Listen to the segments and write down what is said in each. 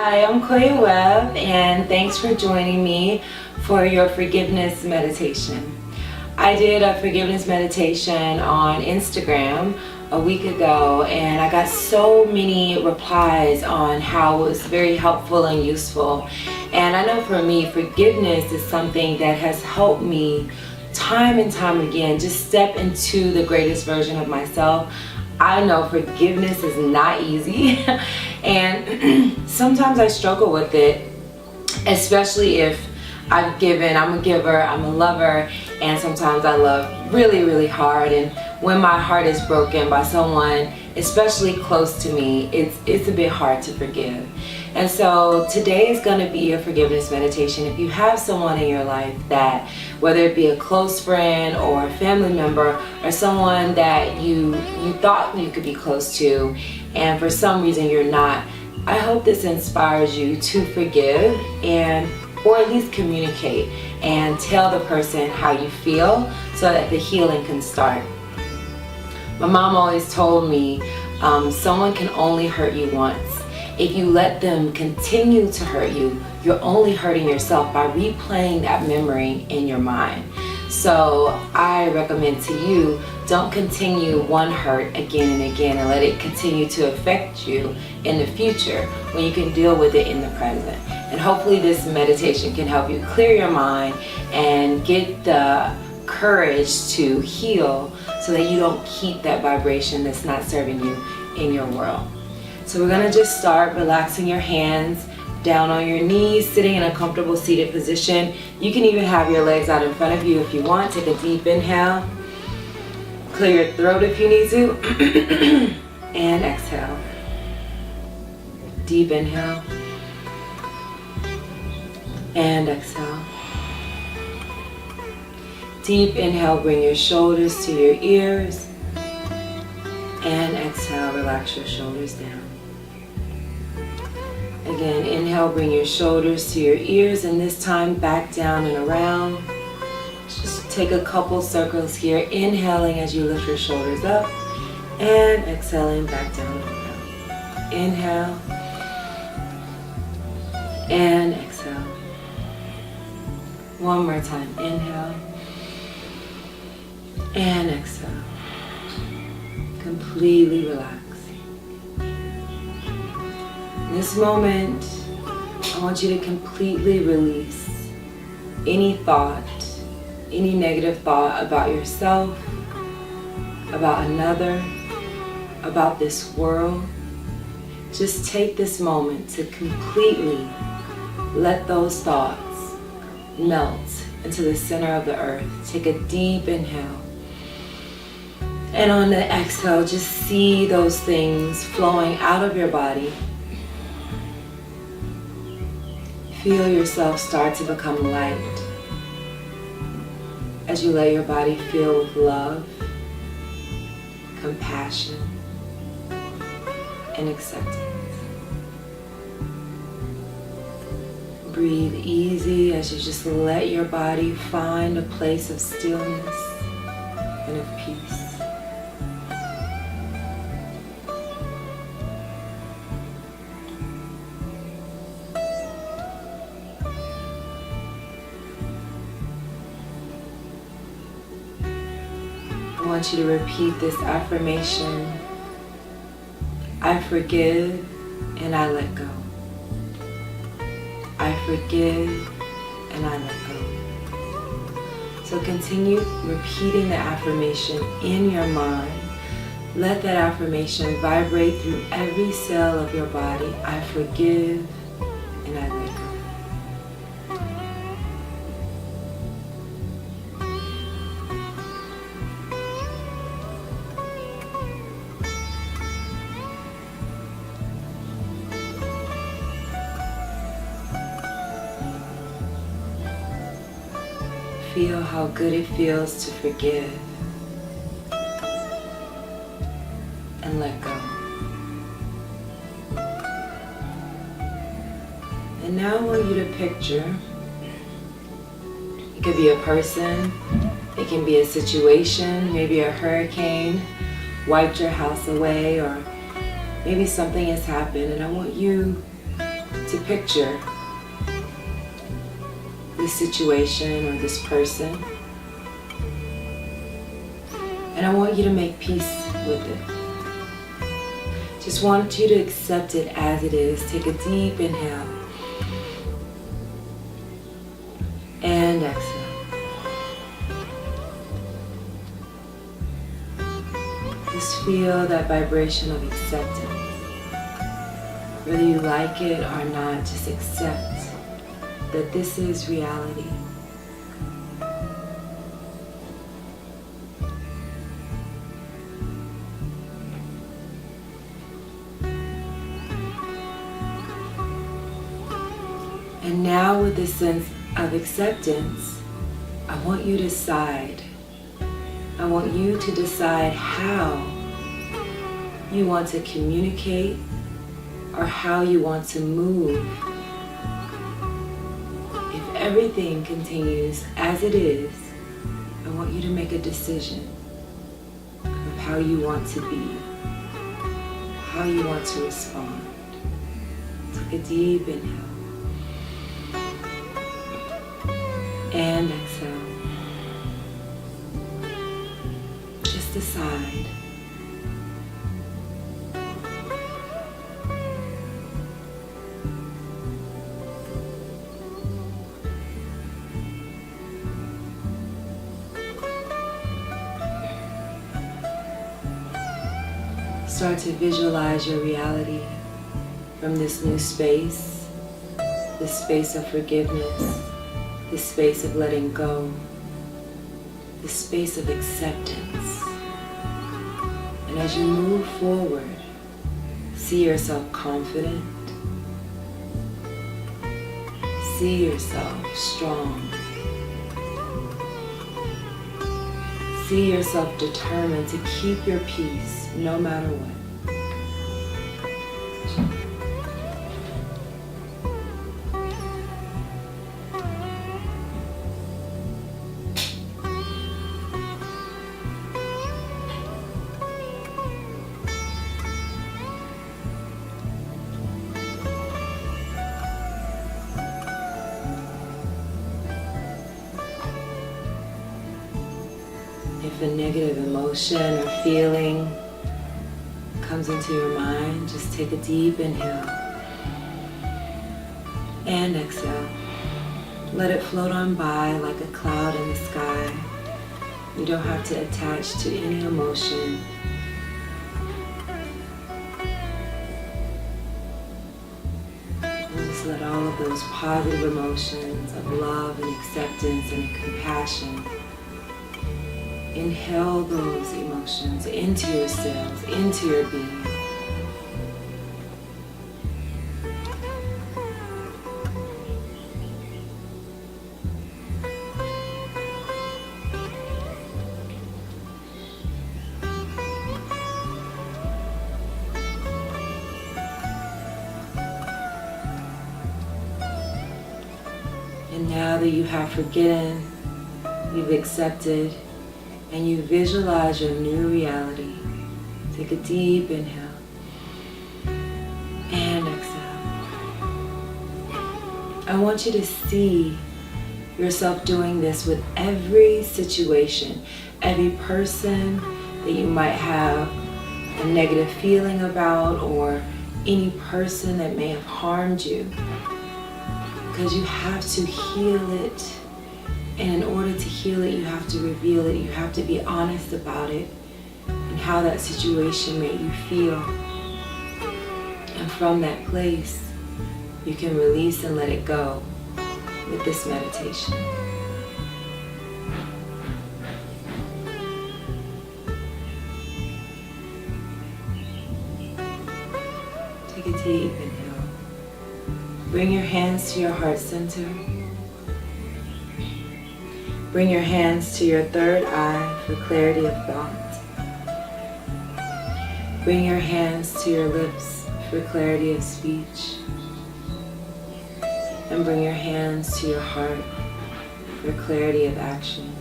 Hi, I'm Koya Webb, and thanks for joining me for your forgiveness meditation. I did a forgiveness meditation on Instagram a week ago, and I got so many replies on how it was very helpful and useful. And I know for me, forgiveness is something that has helped me time and time again just step into the greatest version of myself. I know forgiveness is not easy and sometimes I struggle with it, especially if I'm a giver, I'm a lover, and sometimes I love really, really hard, and when my heart is broken by someone, especially close to me, it's a bit hard to forgive. And so today is going to be a forgiveness meditation. If you have someone in your life that, whether it be a close friend or a family member or someone that you thought you could be close to and for some reason you're not, I hope this inspires you to forgive or at least communicate and tell the person how you feel so that the healing can start. My mom always told me someone can only hurt you once. If you let them continue to hurt you, you're only hurting yourself by replaying that memory in your mind. So I recommend to you, don't continue one hurt again and again and let it continue to affect you in the future when you can deal with it in the present. And hopefully this meditation can help you clear your mind and get the courage to heal so that you don't keep that vibration that's not serving you in your world. So we're going to just start relaxing your hands down on your knees, sitting in a comfortable seated position. You can even have your legs out in front of you if you want. Take a deep inhale. Clear your throat if you need to. And exhale. Deep inhale. And exhale. Deep inhale, bring your shoulders to your ears. And exhale, relax your shoulders down. Again, inhale, bring your shoulders to your ears, and this time back down and around. Just take a couple circles here, inhaling as you lift your shoulders up, and exhaling back down and around. Inhale, and exhale. One more time, inhale, and exhale. Completely relax. In this moment, I want you to completely release any thought, any negative thought about yourself, about another, about this world. Just take this moment to completely let those thoughts melt into the center of the earth. Take a deep inhale. And on the exhale, just see those things flowing out of your body. Feel yourself start to become light as you let your body fill with love, compassion, and acceptance. Breathe easy as you just let your body find a place of stillness and of peace. I want you to repeat this affirmation. I forgive and I let go. I forgive and I let go. So continue repeating the affirmation in your mind. Let that affirmation vibrate through every cell of your body. I forgive and I let go. Feel how good it feels to forgive and let go. And now I want you to picture, it could be a person, it can be a situation, maybe a hurricane wiped your house away, or maybe something has happened, and I want you to picture this situation or this person. And I want you to make peace with it. Just want you to accept it as it is. Take a deep inhale. And exhale. Just feel that vibration of acceptance. Whether you like it or not, just accept that this is reality. And now with this sense of acceptance, I want you to decide. I want you to decide how you want to communicate or how you want to move. If everything continues as it is, I want you to make a decision of how you want to be, how you want to respond. Take a deep inhale. And exhale. Just decide. Start to visualize your reality from this new space, this space of forgiveness, this space of letting go, this space of acceptance. And as you move forward, see yourself confident, see yourself strong, see yourself determined to keep your peace no matter what. If a negative emotion or feeling comes into your mind, just take a deep inhale and exhale. Let it float on by like a cloud in the sky. You don't have to attach to any emotion. Just let all of those positive emotions of love and acceptance and compassion, inhale those emotions into your cells, into your being. And now that you have forgiven, you've accepted, and you visualize your new reality, take a deep inhale and exhale. I want you to see yourself doing this with every situation, every person that you might have a negative feeling about, or any person that may have harmed you, because you have to heal it. And in order to heal it, you have to reveal it. You have to be honest about it and how that situation made you feel. And from that place, you can release and let it go with this meditation. Take a deep inhale. Bring your hands to your heart center. Bring your hands to your third eye for clarity of thought. Bring your hands to your lips for clarity of speech. And bring your hands to your heart for clarity of action.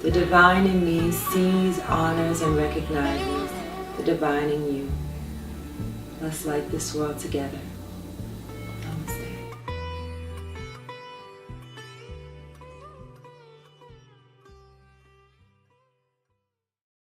The divine in me sees, honors, and recognizes the divine in you. Let's light this world together.